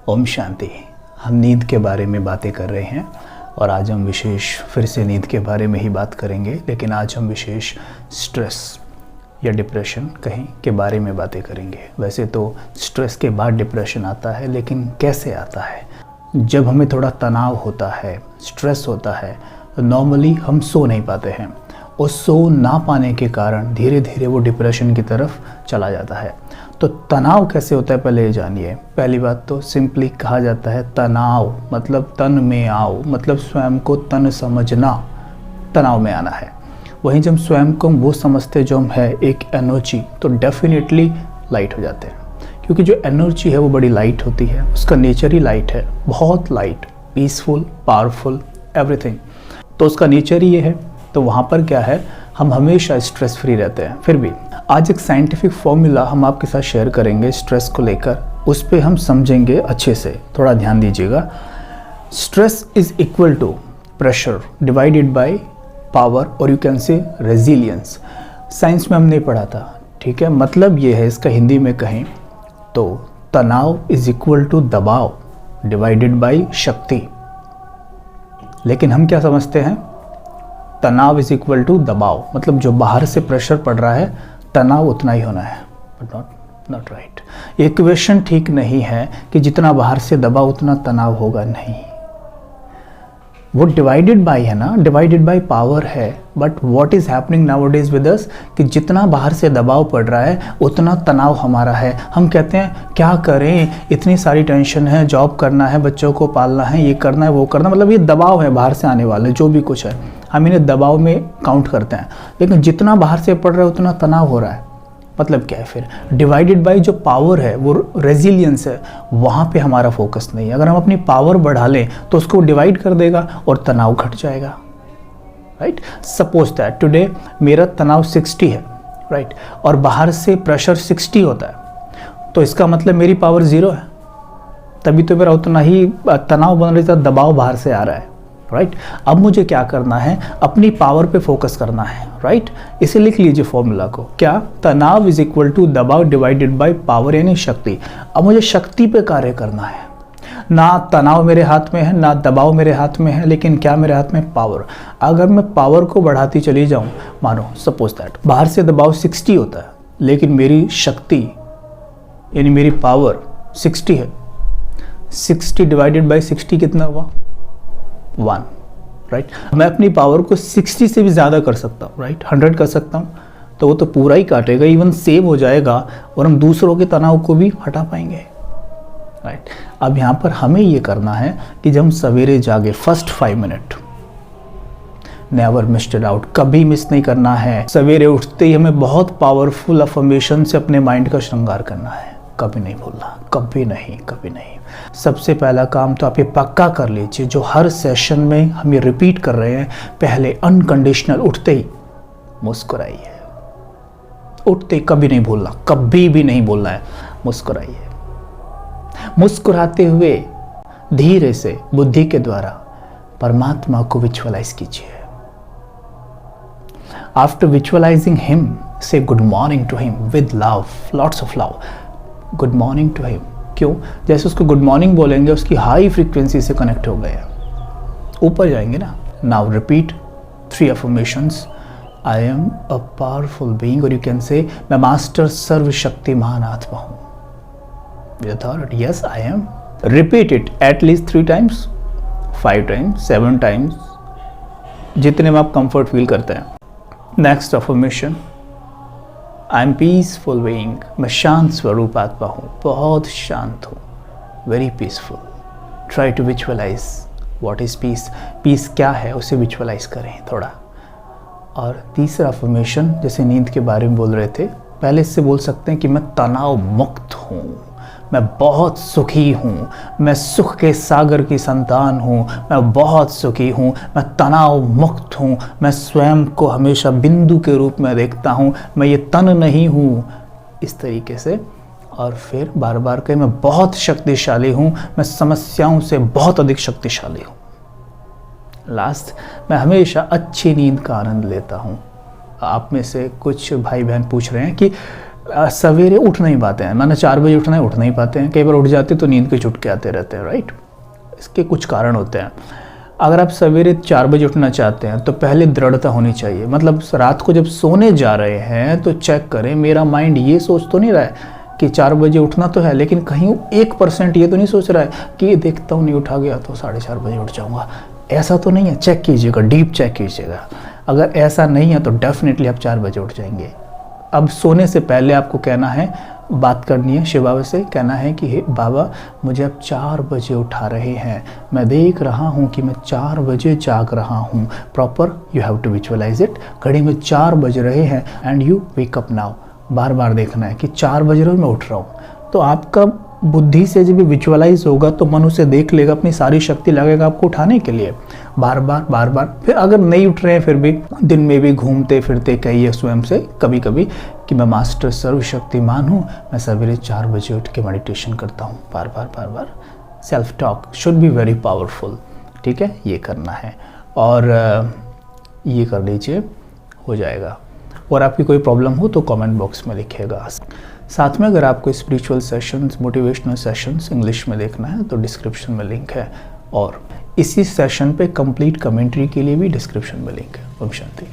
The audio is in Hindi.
ओम शांति। हम नींद के बारे में बातें कर रहे हैं और आज हम विशेष फिर से नींद के बारे में ही बात करेंगे, लेकिन आज हम विशेष स्ट्रेस या डिप्रेशन कहीं के बारे में बातें करेंगे। वैसे तो स्ट्रेस के बाद डिप्रेशन आता है, लेकिन कैसे आता है? जब हमें थोड़ा तनाव होता है, स्ट्रेस होता है, तो नॉर्मली हम सो नहीं पाते हैं और सो ना पाने के कारण धीरे धीरे वो डिप्रेशन की तरफ चला जाता है। तो तनाव कैसे होता है पहले ये जानिए। पहली बात तो सिंपली कहा जाता है तनाव मतलब तन में आओ, मतलब स्वयं को तन समझना, तनाव में आना है। वहीं जब स्वयं को वो समझते जो हम है एक एनर्जी, तो डेफिनेटली लाइट हो जाते हैं, क्योंकि जो एनर्जी है वो बड़ी लाइट होती है, उसका नेचर ही लाइट है, बहुत लाइट, पीसफुल, पावरफुल, एवरीथिंग। तो उसका नेचर ही ये है। तो वहाँ पर क्या है, हम हमेशा स्ट्रेस फ्री रहते हैं। फिर भी आज एक साइंटिफिक फॉर्मूला हम आपके साथ शेयर करेंगे स्ट्रेस को लेकर, उस पर हम समझेंगे अच्छे से, थोड़ा ध्यान दीजिएगा। Stress is equal to pressure divided by power, और you can say resilience. Science में हम नहीं पढ़ा था, ठीक है। मतलब ये है, इसका हिंदी में कहें तो तनाव इज इक्वल टू दबाव डिवाइडेड बाय शक्ति। लेकिन हम क्या समझते हैं, तनाव इज इक्वल टू दबाव, मतलब जो बाहर से प्रेशर पड़ रहा है तनाव उतना ही होना है, बट नॉट राइट। ये इक्वेशन ठीक नहीं है कि जितना बाहर से दबाव उतना तनाव होगा, नहीं। वो डिवाइडेड बाय है ना, डिवाइडेड बाय पावर है। But what is happening nowadays with us कि जितना बाहर से दबाव पड़ रहा है उतना तनाव हमारा है। हम कहते हैं क्या करें, इतनी सारी टेंशन है, जॉब करना है, बच्चों को पालना है, ये करना है, वो करना, मतलब ये दबाव है बाहर से आने वाले जो भी कुछ है, हम इन्हें दबाव में काउंट करते हैं। लेकिन जितना बाहर से पड़ रहा है उतना तनाव हो रहा है। मतलब क्या है फिर, डिवाइडेड बाय जो पावर है, वो रेजिलियंस है, वहाँ पे हमारा फोकस नहीं है। अगर हम अपनी पावर बढ़ा लें तो उसको डिवाइड कर देगा और तनाव घट जाएगा, राइट। सपोज दैट टुडे मेरा तनाव 60 है, राइट, और बाहर से प्रेशर 60 होता है, तो इसका मतलब मेरी पावर 0 है, तभी तो मेरा उतना ही तनाव बन रहा है, दबाव बाहर से आ रहा है, राइट। अब मुझे क्या करना है, अपनी पावर पे फोकस करना है, राइट। इसे लिख लीजिए फॉर्मूला को, क्या, तनाव इज इक्वल टू दबाव डिवाइडेड बाय पावर, यानी शक्ति। अब मुझे शक्ति पे कार्य करना है, ना तनाव मेरे हाथ में है ना दबाव मेरे हाथ में है, लेकिन क्या मेरे हाथ में, पावर। अगर मैं पावर को बढ़ाती चली जाऊं, मानो सपोज दैट बाहर से दबाव 60 होता है, लेकिन मेरी शक्ति यानी मेरी पावर 60 है। 60 डिवाइडेड बाय 60 कितना हुआ, 1, राइट। मैं अपनी पावर को 60 से भी ज़्यादा कर सकता हूँ, राइट, 100 कर सकता हूँ, तो वो तो पूरा ही काटेगा, इवन सेव हो जाएगा और हम दूसरों के तनाव को भी हटा पाएंगे, राइट। अब यहाँ पर हमें ये करना है कि जब हम सवेरे जागे, first 5 minute never missed it out, कभी मिस नहीं करना है। सवेरे उठते ही हमें बहुत पावरफुल अफर्मेशन से अपने माइंड का श्रृंगार करना है, कभी नहीं भूलना, कभी नहीं, कभी नहीं। सबसे पहला काम तो आप ये पक्का कर लीजिए, जो हर सेशन में हम ये रिपीट कर रहे हैं, पहले अनकंडीशनल उठते ही मुस्कुराइए। उठते ही कभी नहीं भूलना, कभी भी नहीं भूलना है, मुस्कुराइए। मुस्कुराते हुए धीरे से बुद्धि के द्वारा परमात्मा को विजुअलाइज कीजिए। After visualizing him, say good morning to him with love, lots of love, good morning to him. क्यों? जैसे उसको गुड मॉर्निंग बोलेंगे, उसकी हाई फ्रीक्वेंसी से कनेक्ट हो गए, ऊपर जाएंगे ना। Now repeat 3 affirmations, I am a powerful being, और यू कैन से मैं मास्टर सर्वशक्तिमान आत्मा हूँ, with authority, yes I am. Repeat it at least 3 times, 5 times, 7 times, जितने में आप कंफर्ट फील करते हैं। Next affirmation, I am peaceful being, मैं शांत स्वरूप आत्मा हूँ, बहुत शांत हूँ, very peaceful. Try to visualize what is peace, peace क्या है उसे विजुअलाइज करें थोड़ा। और तीसरा अफर्मेशन, जैसे नींद के बारे में बोल रहे थे, पहले इससे बोल सकते हैं कि मैं तनाव मुक्त हूँ, मैं बहुत सुखी हूँ, मैं सुख के सागर की संतान हूँ, मैं बहुत सुखी हूँ, मैं तनाव मुक्त हूँ, मैं स्वयं को हमेशा बिंदु के रूप में देखता हूँ, मैं ये तन नहीं हूँ, इस तरीके से। और फिर बार बार कहें मैं बहुत शक्तिशाली हूँ, मैं समस्याओं से बहुत अधिक शक्तिशाली हूँ। लास्ट, मैं हमेशा अच्छी नींद का आनंद लेता हूँ। आप में से कुछ भाई बहन पूछ रहे हैं कि सवेरे उठ नहीं पाते हैं, माना 4 बजे उठना है, उठ नहीं पाते हैं, कई बार उठ जाते तो नींद के झुटके आते रहते हैं, राइट। इसके कुछ कारण होते हैं। अगर आप सवेरे 4 बजे उठना चाहते हैं तो पहले दृढ़ता होनी चाहिए, मतलब रात को जब सोने जा रहे हैं तो चेक करें मेरा माइंड ये सोच तो नहीं रहा है कि 4 बजे उठना तो है, लेकिन कहीं 1% ये तो नहीं सोच रहा है कि देखता हूँ नहीं उठा गया तो 4:30 बजे उठ जाऊँगा, ऐसा तो नहीं है। चेक कीजिएगा, डीप चेक कीजिएगा। अगर ऐसा नहीं है तो डेफिनेटली आप 4 बजे उठ जाएंगे। अब सोने से पहले आपको कहना है, बात करनी है शिव बाबा से, कहना है कि हे बाबा मुझे अब 4 बजे उठा रहे हैं, मैं देख रहा हूँ कि मैं 4 बजे जाग रहा हूँ। Proper you have to visualise it. घड़ी में 4 बज रहे हैं and you wake up now. बार बार देखना है कि 4 बज रहे हो, मैं उठ रहा हूँ। तो आपका बुद्धि से जब विजुअलाइज होगा तो मन उसे देख लेगा, अपनी सारी शक्ति लगेगा आपको उठाने के लिए, बार बार। फिर अगर नहीं उठ रहे हैं फिर भी दिन में भी घूमते फिरते कहिए स्वयं से कभी कभी कि मैं मास्टर सर्वशक्तिमान हूँ, मैं सवेरे 4 बजे उठ के मेडिटेशन करता हूँ। बार बार self talk should be very powerful, ठीक है। ये करना है और ये कर लीजिए, हो जाएगा। और आपकी कोई प्रॉब्लम हो तो कमेंट बॉक्स में लिखिएगा। साथ में अगर आपको spiritual sessions, motivational sessions English में देखना है तो डिस्क्रिप्शन में लिंक है, और इसी सेशन पे कंप्लीट कमेंट्री के लिए भी डिस्क्रिप्शन में लिंक है। ओम शांति।